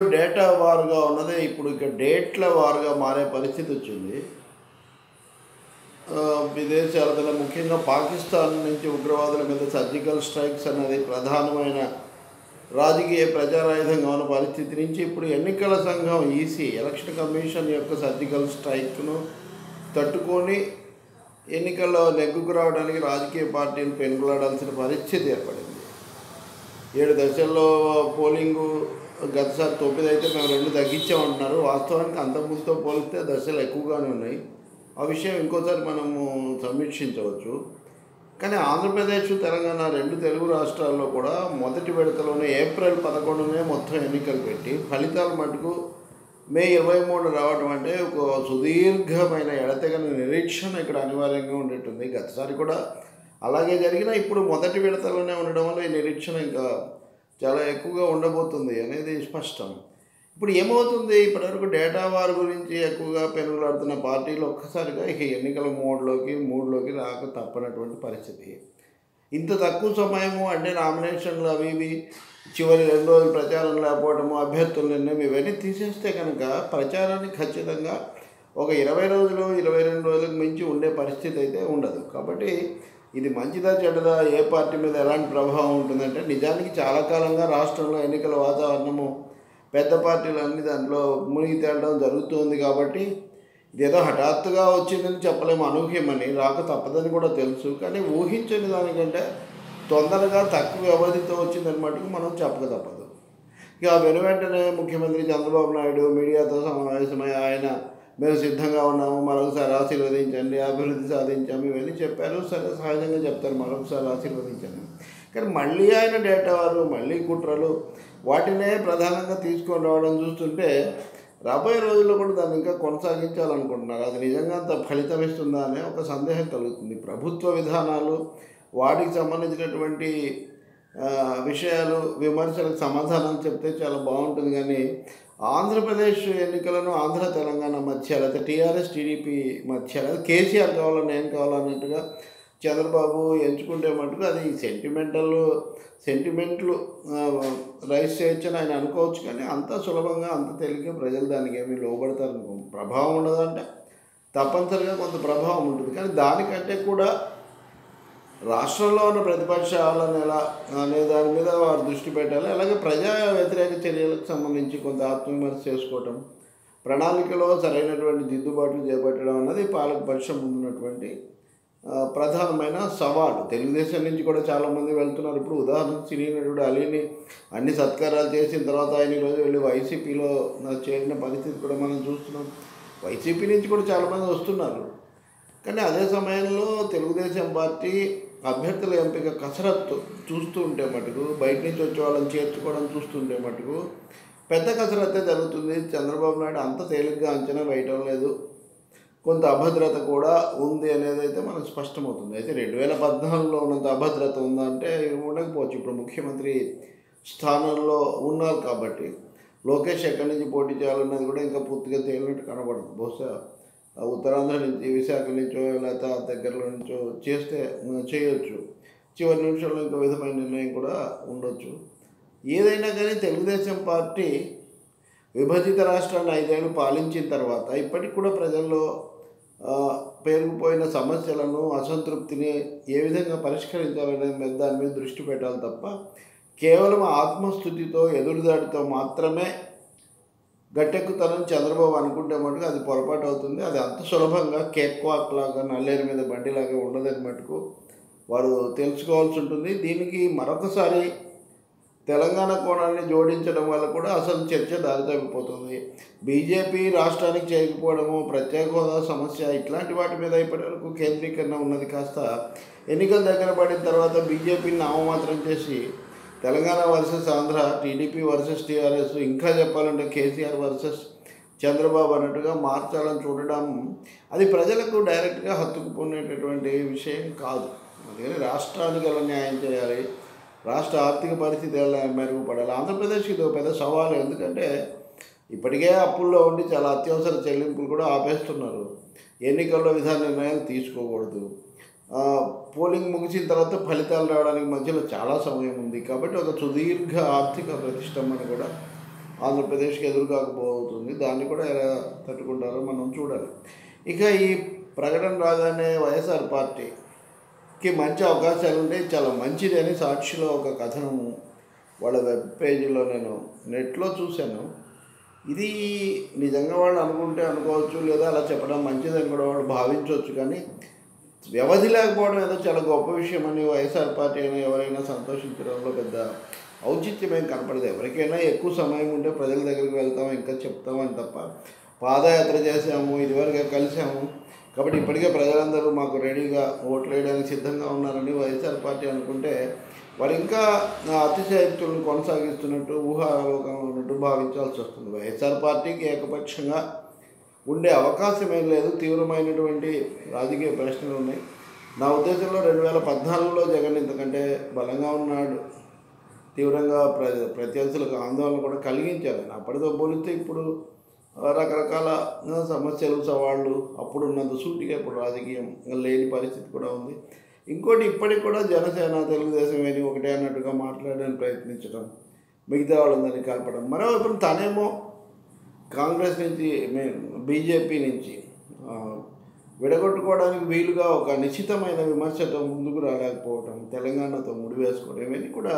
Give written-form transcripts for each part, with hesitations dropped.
Data వారుగా ఉన్నదే ఇప్పుడు ఇక డేట్ల వారుగా మారే పరిస్థితి వచ్చింది. విదేశాల మీద ముఖ్యంగా పాకిస్తాన్ నుంచి ఉగ్రవాదుల మీద సర్జికల్ స్ట్రైక్స్ అనేది ప్రధానమైన రాజకీయ ప్రజారాయుధంగా ఉన్న పరిస్థితి నుంచి ఇప్పుడు ఎన్నికల సంఘం ఎలక్షన్ కమిషన్ యొక్క సర్జికల్ స్ట్రైక్ను తట్టుకొని ఎన్నికల్లో నెగ్గుకు రావడానికి రాజకీయ పార్టీలు పెనుగులాడాల్సిన పరిస్థితి ఏర్పడింది. 7 దశల్లో పోలింగు గతసారి 9 అయితే మేము 2 తగ్గించామంటున్నారు. వాస్తవానికి అంతకుముందుతో పోలిస్తే దశలు ఎక్కువగానే ఉన్నాయి. ఆ విషయం ఇంకోసారి మనము సమీక్షించవచ్చు. కానీ ఆంధ్రప్రదేశ్, తెలంగాణ 2 తెలుగు రాష్ట్రాల్లో కూడా మొదటి విడతలోనే ఏప్రిల్ 11నే మొత్తం ఎన్నికలు పెట్టి ఫలితాలు మటుకు మే 23 రావడం అంటే ఒక సుదీర్ఘమైన ఎడతెగని నిరీక్షణ ఇక్కడ అనివార్యంగా ఉండేటుంది. గతసారి కూడా అలాగే జరిగినా ఇప్పుడు మొదటి విడతలోనే ఉండడం వల్ల ఈ నిరీక్షణ ఇంకా చాలా ఎక్కువగా ఉండబోతుంది అనేది స్పష్టం. ఇప్పుడు ఏమవుతుంది, ఇప్పటివరకు డేటా వార్ గురించి ఎక్కువగా పెనుగులాడుతున్న పార్టీలు ఒక్కసారిగా ఇక ఎన్నికల మూడ్లోకి రాక తప్పనటువంటి పరిస్థితి. ఇంత తక్కువ సమయము అంటే నామినేషన్లు అవి ఇవి చివరి 2 రోజులు ప్రచారం లేకపోవడము, అభ్యర్థుల నిర్ణయం ఇవన్నీ తీసేస్తే కనుక ప్రచారానికి ఖచ్చితంగా ఒక 20 రోజులు 22 రోజులకు మించి ఉండే పరిస్థితి అయితే ఉండదు. కాబట్టి ఇది మంచిదా చెడ్డదా, ఏ పార్టీ మీద ఎలాంటి ప్రభావం ఉంటుందంటే, నిజానికి చాలా కాలంగా రాష్ట్రంలో ఎన్నికల వాతావరణము పెద్ద పార్టీలు అన్ని దాంట్లో మునిగి తేలడం జరుగుతుంది. కాబట్టి ఇదేదో హఠాత్తుగా వచ్చిందని చెప్పలేము, అనూహ్యమని రాక తప్పదని కూడా తెలుసు. కానీ ఊహించని దానికంటే తొందరగా తక్కువ వ్యవధితో వచ్చిందని మటుకు మనం చెప్పక తప్పదు. ఇక వెనువెంటనే ముఖ్యమంత్రి చంద్రబాబు నాయుడు మీడియాతో సమావేశమై మేము సిద్ధంగా ఉన్నాము, మరొకసారి ఆశీర్వదించండి, అభివృద్ధి సాధించాము ఇవన్నీ చెప్పారు. సరే, సహజంగా చెప్తారు మరొకసారి ఆశీర్వదించండి. కానీ మళ్ళీ ఆయన డేటా వారు, మళ్ళీ కుట్రలు, వాటినే ప్రధానంగా తీసుకొని రావడం చూస్తుంటే రాబోయే రోజుల్లో కూడా దాన్ని ఇంకా కొనసాగించాలనుకుంటున్నారు. అది నిజంగా అంత ఫలితం ఇస్తుందా అనే ఒక సందేహం కలుగుతుంది. ప్రభుత్వ విధానాలు, వాటికి సంబంధించినటువంటి విషయాలు, విమర్శలకు సమాధానం చెప్తే చాలా బాగుంటుంది. కానీ ఆంధ్రప్రదేశ్ ఎన్నికలను ఆంధ్ర తెలంగాణ మధ్య, లేకపోతే టీఆర్ఎస్ టీడీపీ మధ్య, లేదా కేసీఆర్ కావాలా నేను కావాలన్నట్టుగా చంద్రబాబు ఎంచుకుంటే మటుకు అది సెంటిమెంట్లు రైస్ చేయొచ్చని ఆయన అనుకోవచ్చు. కానీ అంత సులభంగా అంత తేలిక ప్రజలు దానికి ఏమీ లోబడతారు. ప్రభావం ఉండదంటే తప్పనిసరిగా కొంత ప్రభావం ఉంటుంది. కానీ దానికంటే కూడా రాష్ట్రంలో ఉన్న ప్రతిపక్షాలను ఎలా అనే దాని మీద వారు దృష్టి పెట్టాలి. అలాగే ప్రజా వ్యతిరేక చర్యలకు సంబంధించి కొంత ఆత్మవిమర్శ చేసుకోవటం, ప్రణాళికలో సరైనటువంటి దిద్దుబాట్లు చేపట్టడం అన్నది పాలకపక్షం ముందున్నటువంటి ప్రధానమైన సవాలు. తెలుగుదేశం నుంచి కూడా చాలామంది వెళ్తున్నారు. ఇప్పుడు ఉదాహరణకు సినీ నటుడు అలీని అన్ని సత్కారాలు చేసిన తర్వాత ఆయన ఈరోజు వెళ్ళి వైసీపీలో చేరిన పరిస్థితి కూడా మనం చూస్తున్నాం. వైసీపీ నుంచి కూడా చాలామంది వస్తున్నారు. కానీ అదే సమయంలో తెలుగుదేశం పార్టీ అభ్యర్థుల ఎంపిక కసరత్తు చూస్తూ ఉంటే మటుకు, బయట నుంచి వచ్చే వాళ్ళని చేర్చుకోవడం చూస్తుంటే మటుకు పెద్ద కసరత్తే జరుగుతుంది. చంద్రబాబు నాయుడు అంత తేలిగ్గా అంచనా వేయటం లేదు. కొంత అభద్రత కూడా ఉంది అనేది అయితే మనకు స్పష్టమవుతుంది. అయితే 2014లో ఉన్నంత అభద్రత ఉందా అంటే ఉండకపోవచ్చు. ఇప్పుడు ముఖ్యమంత్రి స్థానంలో ఉన్నారు కాబట్టి లోకేష్ ఎక్కడి నుంచి పోటీ చేయాలన్నది కూడా ఇంకా పూర్తిగా తేలినట్టు కనబడదు. బహుశా ఉత్తరాంధ్ర నుంచి, విశాఖ నుంచో, లేకపోతే ఆ దగ్గరలో నుంచో చేయొచ్చు. చివరి నిమిషంలో ఇంకో విధమైన నిర్ణయం కూడా ఉండొచ్చు. ఏదైనా కానీ తెలుగుదేశం పార్టీ విభజిత రాష్ట్రాన్ని 5 ఏళ్ళు పాలించిన తర్వాత ఇప్పటికి కూడా ప్రజల్లో పేరుకుపోయిన సమస్యలను, అసంతృప్తిని ఏ విధంగా పరిష్కరించాలనే దాని మీద దృష్టి పెట్టాలి తప్ప కేవలం ఆత్మస్థుతితో, ఎదురుదాడితో మాత్రమే గట్టెక్కుతానని చంద్రబాబు అనుకుంటే మటుకు అది పొరపాటు అవుతుంది. అది అంత సులభంగా కేక్ వాక్ లాగా, నల్లేరు మీద బండిలాగా ఉండదని మటుకు వారు తెలుసుకోవాల్సి ఉంటుంది. దీనికి మరొకసారి తెలంగాణ కోణాన్ని జోడించడం వల్ల కూడా అసలు చర్చ దారి తప్పిపోతుంది. బీజేపీ రాష్ట్రానికి చేయకపోవడము, ప్రత్యేక హోదా సమస్య, ఇట్లాంటి వాటి మీద ఇప్పటివరకు కేంద్రీకరణ ఉన్నది కాస్త ఎన్నికల దగ్గర పడిన తర్వాత బీజేపీని నామమాత్రం చేసి Telangana versus Andhra, TDP versus TRS, ఇంకా చెప్పాలంటే కేసీఆర్ వర్సెస్ చంద్రబాబు అన్నట్టుగా మార్చాలని చూడడం అది ప్రజలకు డైరెక్ట్గా హత్తుకుపోయేటటువంటి విషయం కాదు. అందుకని రాష్ట్రానికి ఎలా న్యాయం చేయాలి, రాష్ట్ర ఆర్థిక పరిస్థితి ఎలా మెరుగుపడాలి. ఆంధ్రప్రదేశ్కి ఇది ఒక పెద్ద సవాలు. ఎందుకంటే ఇప్పటికే అప్పుల్లో ఉండి చాలా అత్యవసర చెల్లింపులు కూడా ఆపేస్తున్నారు. ఎన్నికల్లో విధాన నిర్ణయాలు తీసుకోకూడదు. పోలింగ్ ముగిసిన తర్వాత ఫలితాలు రావడానికి మధ్యలో చాలా సమయం ఉంది. కాబట్టి ఒక సుదీర్ఘ ఆర్థిక ప్రతిష్టంభన కూడా ఆంధ్రప్రదేశ్కి ఎదురు కాకపోతుంది. దాన్ని కూడా ఎలా తట్టుకుంటారో మనం చూడాలి. ఇక ఈ ప్రకటన రాగానే వైఎస్ఆర్ పార్టీకి మంచి అవకాశాలు ఉంటే చాలా మంచిది అని సాక్షిలో ఒక కథనం వాళ్ళ వెబ్ పేజీలో నేను నెట్లో చూశాను. ఇది నిజంగా వాళ్ళు అనుకుంటే అనుకోవచ్చు, లేదా అలా చెప్పడం మంచిదని కూడా వాళ్ళు భావించవచ్చు. కానీ వ్యవధి లేకపోవడం ఏదో చాలా గొప్ప విషయం అని వైఎస్ఆర్ పార్టీ అయినా ఎవరైనా సంతోషించడంలో పెద్ద ఔచిత్యమేం కనపడదు. ఎవరికైనా ఎక్కువ సమయం ఉంటే ప్రజల దగ్గరికి వెళ్తాం, ఇంకా చెప్తామని తప్ప పాదయాత్ర చేసాము, ఇదివరకే కలిసాము కాబట్టి ఇప్పటికే ప్రజలందరూ మాకు రెడీగా ఓట్లు వేయడానికి సిద్ధంగా ఉన్నారని వైఎస్ఆర్ పార్టీ అనుకుంటే వారు ఇంకా అతిశయోక్తులను కొనసాగిస్తున్నట్టు ఊహాలోకంలో ఉన్నట్టు భావించాల్సి వస్తుంది. వైఎస్ఆర్ పార్టీకి ఏకపక్షంగా ఉండే అవకాశం ఏం లేదు. తీవ్రమైనటువంటి రాజకీయ ప్రశ్నలు ఉన్నాయి. నా ఉద్దేశంలో 2014లో జగన్ ఇంతకంటే బలంగా ఉన్నాడు. తీవ్రంగా ప్రత్యర్థులకు ఆందోళన కూడా కలిగించారు. అప్పటితో పోలిస్తే ఇప్పుడు రకరకాల సమస్యలు, సవాళ్ళు అప్పుడున్నంత సూటిగా ఇప్పుడు రాజకీయం లేని పరిస్థితి కూడా ఉంది. ఇంకోటి, ఇప్పటికి కూడా జనసేన తెలుగుదేశం ఏది ఒకటే అన్నట్టుగా మాట్లాడడానికి ప్రయత్నించడం, మిగతా వాళ్ళందరినీ కలపడం. మరోవైపు తనేమో కాంగ్రెస్ నుంచి బీజేపీ నుంచి విడగొట్టుకోవడానికి వీలుగా ఒక నిశ్చితమైన విమర్శతో ముందుకు రాలేకపోవడం, తెలంగాణతో ముడివేసుకోవడం, ఇవన్నీ కూడా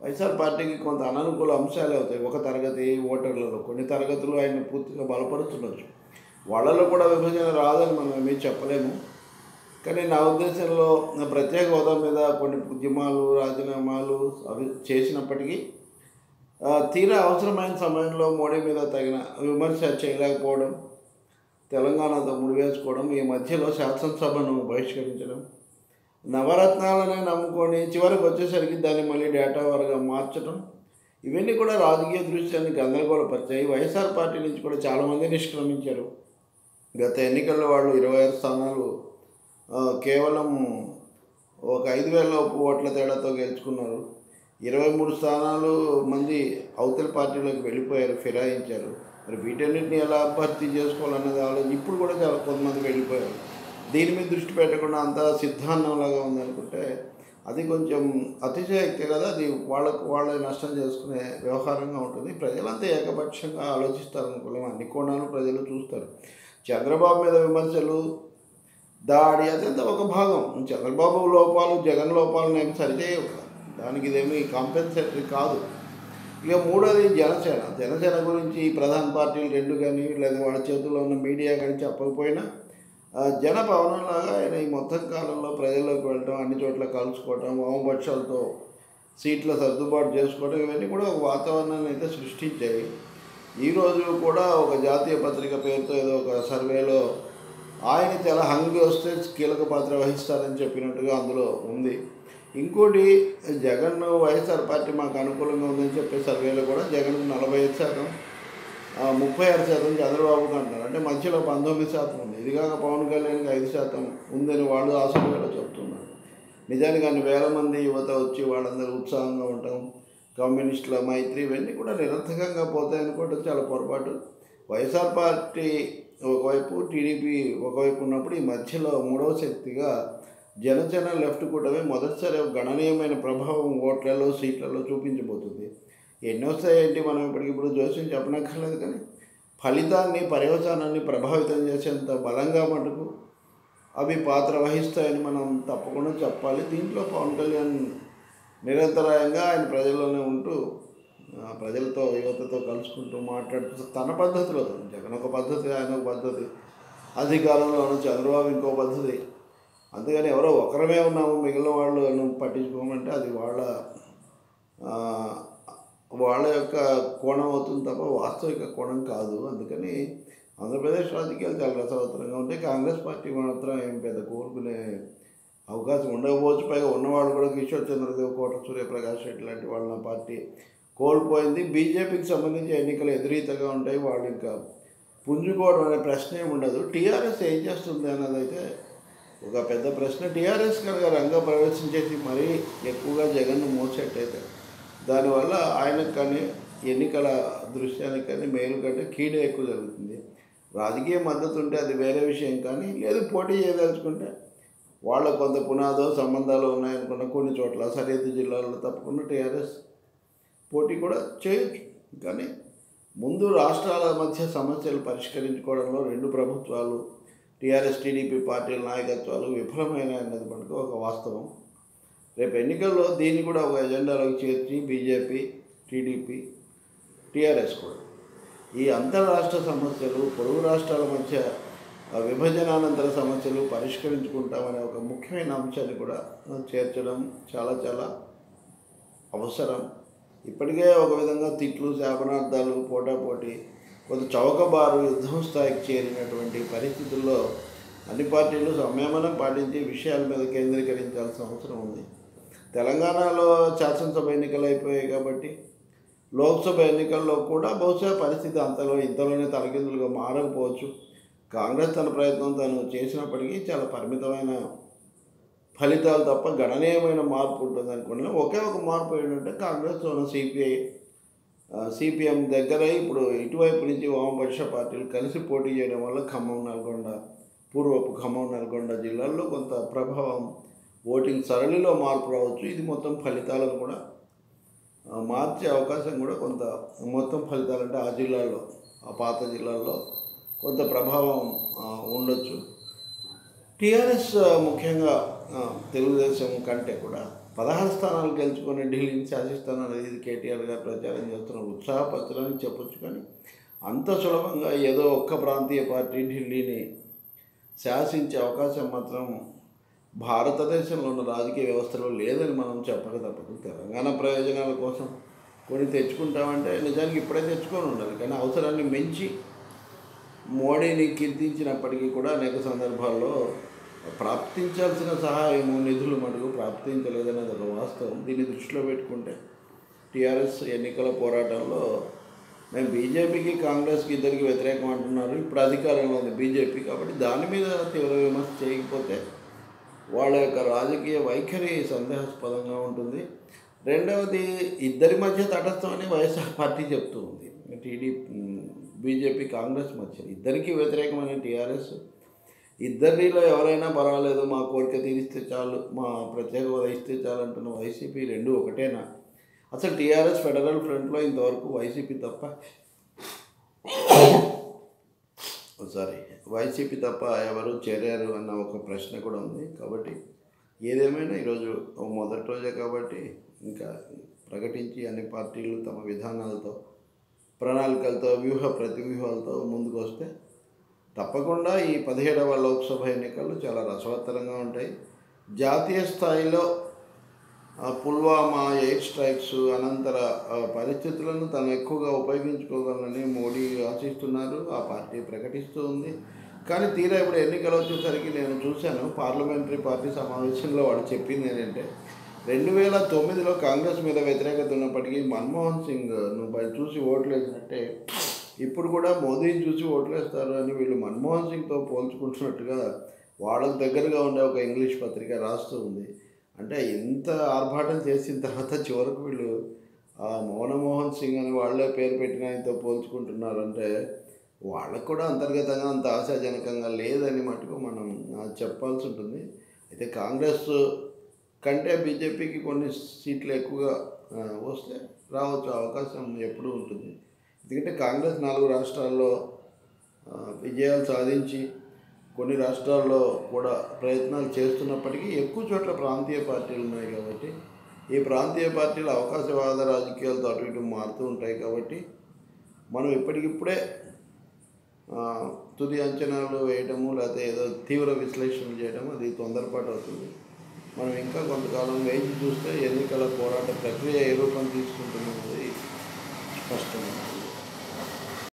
వైఎస్ఆర్ పార్టీకి కొంత అననుకూల అంశాలు అవుతాయి. ఒక తరగతి ఓటర్లలో కొన్ని తరగతులు ఆయన పూర్తిగా బలపరుస్తుండొచ్చు. వాళ్ళలో కూడా విభజన రాదని మనం ఏమీ చెప్పలేము. కానీ నా ఉద్దేశంలో ప్రత్యేక హోదా మీద కొన్ని ఉద్యమాలు, రాజీనామాలు అవి చేసినప్పటికీ తీరా అవసరమైన సమయంలో మోడీ మీద తగిన విమర్శ చేయలేకపోవడం, తెలంగాణతో ముడివేసుకోవడం, ఈ మధ్యలో శాసనసభను బహిష్కరించడం, నవరత్నాలనే నమ్ముకొని చివరికి వచ్చేసరికి దాన్ని మళ్ళీ డేటా వారుగా మార్చడం, ఇవన్నీ కూడా రాజకీయ దృశ్యాన్ని గందరగోళపరిచాయి. వైఎస్ఆర్ పార్టీ నుంచి కూడా చాలామంది నిష్క్రమించారు. గత ఎన్నికల్లో వాళ్ళు 25 స్థానాలు కేవలం ఒక 5,000 ఓట్ల తేడాతో గెలుచుకున్నారు. 23 స్థానాలు మంది అవతల పార్టీలోకి వెళ్ళిపోయారు, ఫిరాయించారు. మరి వీటన్నిటిని ఎలా భర్తీ చేసుకోవాలన్నది ఆలోచన ఇప్పుడు కూడా చాలా కొంతమంది వెళ్ళిపోయారు. దీని మీద దృష్టి పెట్టకుండా అంతా సిద్ధాంతంలాగా ఉందనుకుంటే అది కొంచెం అతిశయక్తి కదా. అది వాళ్ళే నష్టం చేసుకునే వ్యవహారంగా ఉంటుంది. ప్రజలంతా ఏకపక్షంగా ఆలోచిస్తారనుకోలేము. అన్ని కోణాలు ప్రజలు చూస్తారు. చంద్రబాబు మీద విమర్శలు, దాడి అదంతా ఒక భాగం. చంద్రబాబు లోపాలు, జగన్ లోపాలను ఏమి సరిచేయవు. దానికి ఇదేమీ కాంపెన్సేటరీ కాదు. ఇక మూడోది జనసేన గురించి ప్రధాన పార్టీలు రెండు కానీ లేదా వాళ్ళ చేతుల్లో ఉన్న మీడియా కానీ చెప్పకపోయినా జనపవనంలాగా ఆయన ఈ మొత్తం కాలంలో ప్రజల్లోకి వెళ్ళటం, అన్ని చోట్ల కలుసుకోవటం, వామపక్షాలతో సీట్ల సర్దుబాటు చేసుకోవడం, ఇవన్నీ కూడా ఒక వాతావరణాన్ని అయితే సృష్టించాయి. ఈరోజు కూడా ఒక జాతీయ పత్రిక పేరుతో ఏదో ఒక సర్వేలో ఆయన చాలా హంగు వస్తే కీలక పాత్ర వహిస్తారని చెప్పినట్టుగా అందులో ఉంది. ఇంకోటి, జగన్ వైఎస్ఆర్ పార్టీ మాకు అనుకూలంగా ఉందని చెప్పే సర్వేలో కూడా జగన్ 45%, 36% చంద్రబాబుకి అంటారు. అంటే మధ్యలో 19% ఉంది. ఇది కాక పవన్ కళ్యాణ్కి 5% ఉందని వాళ్ళు ఆ సర్వేలో చెప్తున్నారు. నిజానికి అన్ని వేల మంది యువత వచ్చి వాళ్ళందరూ ఉత్సాహంగా ఉండటం, కమ్యూనిస్టుల మైత్రి, ఇవన్నీ కూడా నిరర్థకంగా పోతాయనుకోవడం చాలా పొరపాటు. వైఎస్ఆర్ పార్టీ ఒకవైపు, టీడీపీ ఒకవైపు ఉన్నప్పుడు ఈ మధ్యలో మూడవ శక్తిగా జనసేన లెఫ్ట్ కూటమి మొదటిసారి గణనీయమైన ప్రభావం ఓట్లలో, సీట్లలో చూపించబోతుంది. ఎన్ని వస్తాయేంటి మనం ఇప్పటికిప్పుడు జోస్యం చెప్పనక్కర్లేదు. కానీ ఫలితాన్ని, పర్యవసానాన్ని ప్రభావితం చేసేంత బలంగా మటుకు అవి పాత్ర వహిస్తాయని మనం తప్పకుండా చెప్పాలి. దీంట్లో పవన్ కళ్యాణ్ నిరంతరాయంగా ఆయన ప్రజల్లోనే ఉంటూ ప్రజలతో, యువతతో కలుసుకుంటూ మాట్లాడుతూ తన పద్ధతిలో, జగన్ ఒక పద్ధతి, ఆయన ఒక పద్ధతి, అధికారంలో ఉన్న చంద్రబాబు ఇంకో పద్ధతి. అందుకని ఎవరో ఒకరమే ఉన్నాము, మిగిలిన వాళ్ళు పట్టించుకోమంటే అది వాళ్ళ యొక్క కోణం అవుతుంది తప్ప వాస్తవిక కోణం కాదు. అందుకని ఆంధ్రప్రదేశ్ రాజకీయాలు చాలా రసవత్తరంగా ఉంటాయి. కాంగ్రెస్ పార్టీ మాత్రం ఏం పెద్ద కోరుకునే అవకాశం ఉండకపోవచ్చు. పైగా ఉన్నవాళ్ళు కూడా కిషోర్ చంద్రదేవ్, కోట సూర్యప్రకాష్ రెడ్డి లాంటి వాళ్ళ పార్టీ కోల్పోయింది. బీజేపీకి సంబంధించి ఎన్నికలు ఎదురీతగా ఉంటాయి. వాళ్ళు ఇంకా పుంజుకోవడం అనే ప్రశ్న ఏమి ఉండదు. టీఆర్ఎస్ ఏం చేస్తుంది అన్నది అయితే ఒక పెద్ద ప్రశ్న. టీఆర్ఎస్ కనుక రంగ ప్రవేశం చేసి మరీ ఎక్కువగా జగన్ను మోసేటైతే దానివల్ల ఆయనకు కానీ ఎన్నికల దృశ్యానికి కానీ మేలు కంటే కీడే ఎక్కువ జరుగుతుంది. రాజకీయ మద్దతు ఉంటే అది వేరే విషయం. కానీ లేదు, పోటీ చేయదలుచుకుంటే వాళ్ళ కొంత పునాదో సంబంధాలు ఉన్నాయనుకున్న కొన్ని చోట్ల సరిహద్దు జిల్లాల్లో తప్పకుండా టీఆర్ఎస్ పోటీ కూడా చేయొచ్చు. కానీ ముందు రాష్ట్రాల మధ్య సమస్యలు పరిష్కరించుకోవడంలో రెండు ప్రభుత్వాలు టీఆర్ఎస్ టీడీపీ పార్టీల నాయకత్వాలు విఫలమైన అన్నది మనకు ఒక వాస్తవం. రేపు ఎన్నికల్లో దీన్ని కూడా ఒక ఎజెండాలోకి చేర్చి బీజేపీ, టీడీపీ, టీఆర్ఎస్ కూడా ఈ అంతర్రాష్ట్ర సమస్యలు, పొరుగు రాష్ట్రాల మధ్య విభజనానంతర సమస్యలు పరిష్కరించుకుంటామనే ఒక ముఖ్యమైన అంశాన్ని కూడా చేర్చడం చాలా చాలా అవసరం. ఇప్పటికే ఒక విధంగా తిట్లు, శాపనార్థాలు, పోటాపోటీ, కొంత చౌకబారు యుద్ధం స్థాయికి చేరినటువంటి పరిస్థితుల్లో అన్ని పార్టీలు సంయమనం పాటించి విషయాల మీద కేంద్రీకరించాల్సిన అవసరం ఉంది. తెలంగాణలో శాసనసభ ఎన్నికలు అయిపోయాయి కాబట్టి లోక్సభ ఎన్నికల్లో కూడా బహుశా పరిస్థితి ఇంతలోనే తలకిందులుగా మారకపోవచ్చు. కాంగ్రెస్ తన ప్రయత్నం తను చేసినప్పటికీ చాలా పరిమితమైన ఫలితాలు తప్ప గణనీయమైన మార్పు ఉంటుంది అనుకున్నా. ఒకే ఒక మార్పు ఏంటంటే కాంగ్రెస్ సిపిఎం దగ్గర ఇప్పుడు ఇటువైపు నుంచి వామపక్ష పార్టీలు కలిసి పోటీ చేయడం వల్ల పూర్వపు ఖమ్మం, నల్గొండ జిల్లాల్లో కొంత ప్రభావం, ఓటింగ్ సరళిలో మార్పు రావచ్చు. ఇది మొత్తం ఫలితాలను కూడా మార్చే అవకాశం కూడా కొంత, మొత్తం ఫలితాలంటే ఆ జిల్లాల్లో, ఆ పాత జిల్లాల్లో కొంత ప్రభావం ఉండొచ్చు. టీఆర్ఎస్ ముఖ్యంగా తెలుగుదేశం కంటే కూడా 16 స్థానాలు గెలుచుకొని ఢిల్లీని శాసిస్తాననేది ఇది కేటీఆర్ గారు ప్రచారం చేస్తున్న ఉత్సాహపరచడానికి చెప్పొచ్చు. కానీ అంత సులభంగా ఏదో ఒక్క ప్రాంతీయ పార్టీ ఢిల్లీని శాసించే అవకాశం మాత్రం భారతదేశంలో ఉన్న రాజకీయ వ్యవస్థలో లేదని మనం చెప్పక తప్పదు. తెలంగాణ ప్రయోజనాల కోసం కొన్ని తెచ్చుకుంటామంటే నిజానికి ఇప్పుడే తెచ్చుకొని ఉండాలి. కానీ అవసరాన్ని మించి మోడీని కీర్తించినప్పటికీ కూడా అనేక సందర్భాల్లో ప్రాప్తించాల్సిన సహాయము, నిధులు మటుకు ప్రాప్తించలేదనేది ఒక వాస్తవం. దీన్ని దృష్టిలో పెట్టుకుంటే టీఆర్ఎస్ ఎన్నికల పోరాటంలో మేము బీజేపీకి, కాంగ్రెస్కి ఇద్దరికి వ్యతిరేకం అంటున్నారు. ఇప్పుడు అధికారంలో ఉంది బీజేపీ కాబట్టి దాని మీద తీవ్ర విమర్శ చేయకపోతే వాళ్ళ యొక్క రాజకీయ వైఖరి సందేహాస్పదంగా ఉంటుంది. రెండవది, ఇద్దరి మధ్య తటస్థం అని వైఎస్ఆర్ పార్టీ చెప్తూ ఉంది. బీజేపీ, కాంగ్రెస్ మధ్య ఇద్దరికీ వ్యతిరేకమైన టీఆర్ఎస్, ఇద్దరిలో ఎవరైనా పర్వాలేదు, మా కోరిక తీరిస్తే చాలు, మా ప్రత్యేక హోదా ఇస్తే చాలు అంటున్న వైసీపీ రెండు ఒకటేనా? అసలు టీఆర్ఎస్ ఫెడరల్ ఫ్రంట్లో ఇంతవరకు వైసీపీ తప్ప ఎవరు చేరారు అన్న ఒక ప్రశ్న కూడా ఉంది. కాబట్టి ఏదేమైనా ఈరోజు మొదటి రోజే కాబట్టి ఇంకా ప్రకటించి అన్ని పార్టీలు తమ విధానాలతో, ప్రణాళికలతో, ప్రతివ్యూహాలతో ముందుకు వస్తే తప్పకుండా ఈ 17వ లోక్సభ ఎన్నికలు చాలా రసవత్తరంగా ఉంటాయి. జాతీయ స్థాయిలో పుల్వామా ఎయిర్ స్ట్రైక్స్ అనంతర పరిస్థితులను తను ఎక్కువగా ఉపయోగించుకోగలనని మోడీ ఆశిస్తున్నారు, ఆ పార్టీ ప్రకటిస్తూ ఉంది. కానీ తీరా ఇప్పుడు ఎన్నికలు వచ్చేసరికి నేను చూశాను, పార్లమెంటరీ పార్టీ సమావేశంలో వాళ్ళు చెప్పింది ఏంటంటే 2009లో కాంగ్రెస్ మీద వ్యతిరేకత ఉన్నప్పటికీ మన్మోహన్ సింగ్ నువ్వు చూసి ఓట్లు వేసినట్టే ఇప్పుడు కూడా మోదీని చూసి ఓట్లు వేస్తారు అని వీళ్ళు మన్మోహన్ సింగ్తో పోల్చుకుంటున్నట్టుగా వాళ్ళకు దగ్గరగా ఉండే ఒక ఇంగ్లీష్ పత్రిక రాస్తూ ఉంది. అంటే ఇంత ఆర్భాటం చేసిన తర్వాత చివరకు వీళ్ళు మోహన్ సింగ్ అని వాళ్ళే పేరు పెట్టిన ఆయనతో పోల్చుకుంటున్నారంటే వాళ్ళకు కూడా అంతర్గతంగా అంత ఆశాజనకంగా లేదని మటుకు మనం చెప్పాల్సి ఉంటుంది. అయితే కాంగ్రెస్ కంటే బీజేపీకి కొన్ని సీట్లు ఎక్కువగా వస్తే రావచ్చు, అవకాశం ఎప్పుడూ ఉంటుంది. ఎందుకంటే కాంగ్రెస్ 4 రాష్ట్రాల్లో విజయాలు సాధించి కొన్ని రాష్ట్రాల్లో కూడా ప్రయత్నాలు చేస్తున్నప్పటికీ ఎక్కువ చోట్ల ప్రాంతీయ పార్టీలు ఉన్నాయి కాబట్టి ఈ ప్రాంతీయ పార్టీలు అవకాశవాద రాజకీయాలతో అటు ఇటు మారుతూ ఉంటాయి. కాబట్టి మనం ఇప్పటికిప్పుడే తుది అంచనాలు వేయడము లేకపోతే ఏదో తీవ్ర విశ్లేషణలు చేయడం అది తొందరపాటు అవుతుంది. మనం ఇంకా కొంతకాలం వేచి చూస్తే ఎన్నికల పోరాట ప్రక్రియ ఏ రూపం తీసుకుంటున్నది స్పష్టంగా.